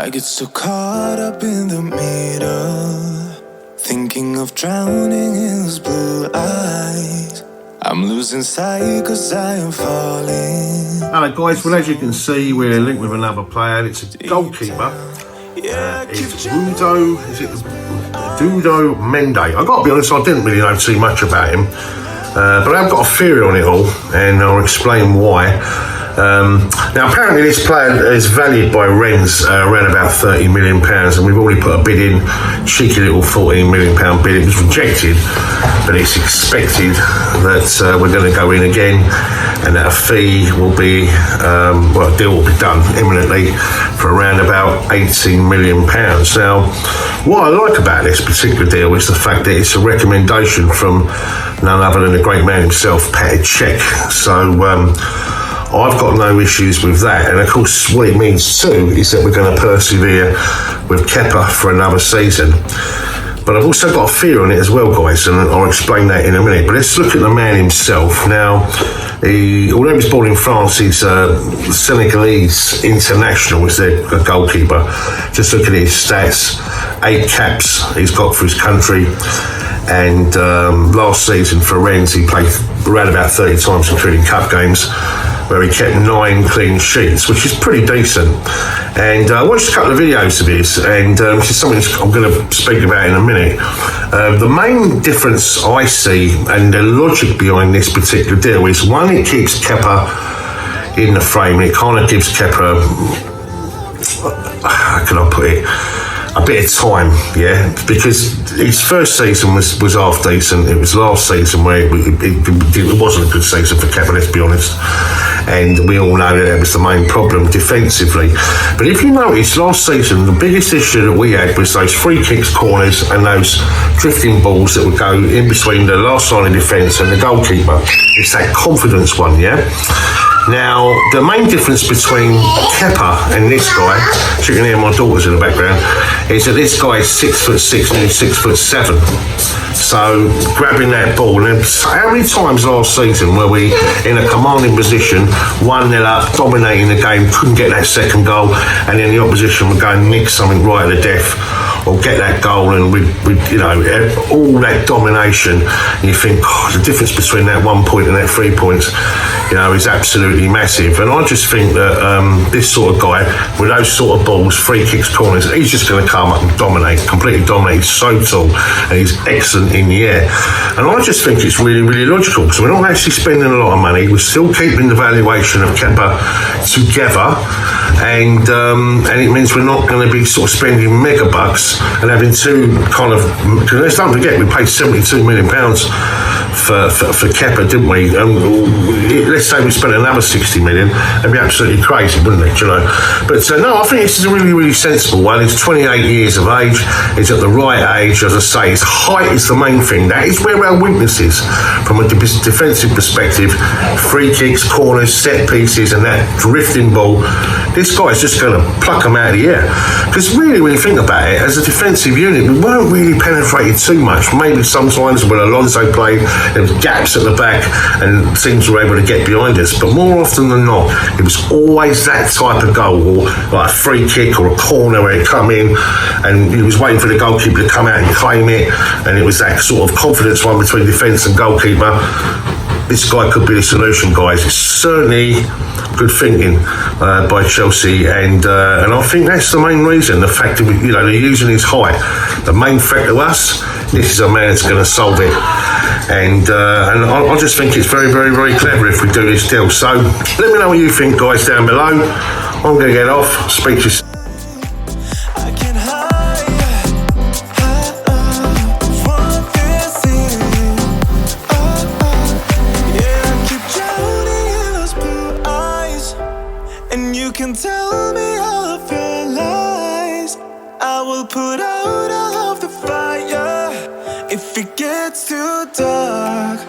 I get so caught up in the middle, thinking of drowning in those blue eyes. I'm losing sight cause I am falling. Hello guys, well as you can see we're linked with another player and it's a goalkeeper. It's Dudo Mendy. I've got to be honest, I didn't really know too much about him, but I've got a theory on it all and I'll explain why. Now apparently this player is valued by Rennes around about £30 million and we've already put a bid in, cheeky little £14 million bid. It was rejected, but it's expected that we're going to go in again and that a fee will be, a deal will be done imminently for around about £18 million. Now what I like about this particular deal is the fact that it's a recommendation from none other than the great man himself, Cech. So I've got no issues with that, and of course what it means too is that we're going to persevere with Kepa for another season. But I've also got a fear on it as well, guys, and I'll explain that in a minute. But let's look at the man himself. Now, although he was born in France, he's a Senegalese international, is their goalkeeper. Just look at his stats, 8 caps he's got for his country. And last season for Rennes, he played around about 30 times, including cup games, where he kept 9 clean sheets, which is pretty decent. And I watched a couple of videos of his, and which is something I'm going to speak about in a minute. The main difference I see, and the logic behind this particular deal, is one, it keeps Kepa in the frame. It kind of gives Kepa, how can I put it, a bit of time, yeah, because his first season was half decent. It was last season where it wasn't a good season for Kepa, let's be honest, and we all know that was the main problem defensively. But if you notice, last season the biggest issue that we had was those free kicks, corners and those drifting balls that would go in between the last line of defence and the goalkeeper. It's that confidence one, yeah. Now, the main difference between Kepa and this guy, as you can hear my daughter's in the background, is that this guy is 6'6", nearly 6'7". So, grabbing that ball, and how many times last season were we in a commanding position, 1-0 up, dominating the game, couldn't get that second goal, and then the opposition would go and nick something right at the death, or get that goal, and we you know, all that domination, and you think, oh, the difference between that 1 point and that 3 points, you know, is absolutely massive. And I just think that this sort of guy, with those sort of balls, free kicks, corners, he's just going to come up and dominate, completely dominate. He's so tall and he's excellent in the air. And I just think it's really, really logical, because we're not actually spending a lot of money. We're still keeping the valuation of Kepa together, and it means we're not going to be sort of spending mega bucks and having two kind of, because don't forget, we paid £72 million for Kepa, didn't we? Let's say we spent another 60 million, that'd be absolutely crazy, wouldn't it, you know? But no, I think this is a really, really sensible one. He's 28 years of age, he's at the right age. As I say, his height is the main thing. That is where our weakness is from a defensive perspective. Free kicks, corners, set pieces and that drifting ball, this guy's just going to pluck them out of the air. Because really, when you think about it, as a defensive unit, we weren't really penetrated too much. Maybe sometimes when Alonso played, there was gaps at the back and teams were able to get behind us, but more often than not, it was always that type of goal, or like a free kick or a corner where it come in and he was waiting for the goalkeeper to come out and claim it, and it was that sort of confidence one between defence and goalkeeper. This guy could be the solution, guys. It's certainly good thinking by Chelsea, and I think that's the main reason. The fact that they're using his height. The main threat to us, this is a man that's going to solve it, and I just think it's very, very, very clever if we do this deal. So let me know what you think, guys, down below. I'm going to get off. Speak to you. And you can tell me all of your lies. I will put out all of the fire if it gets too dark.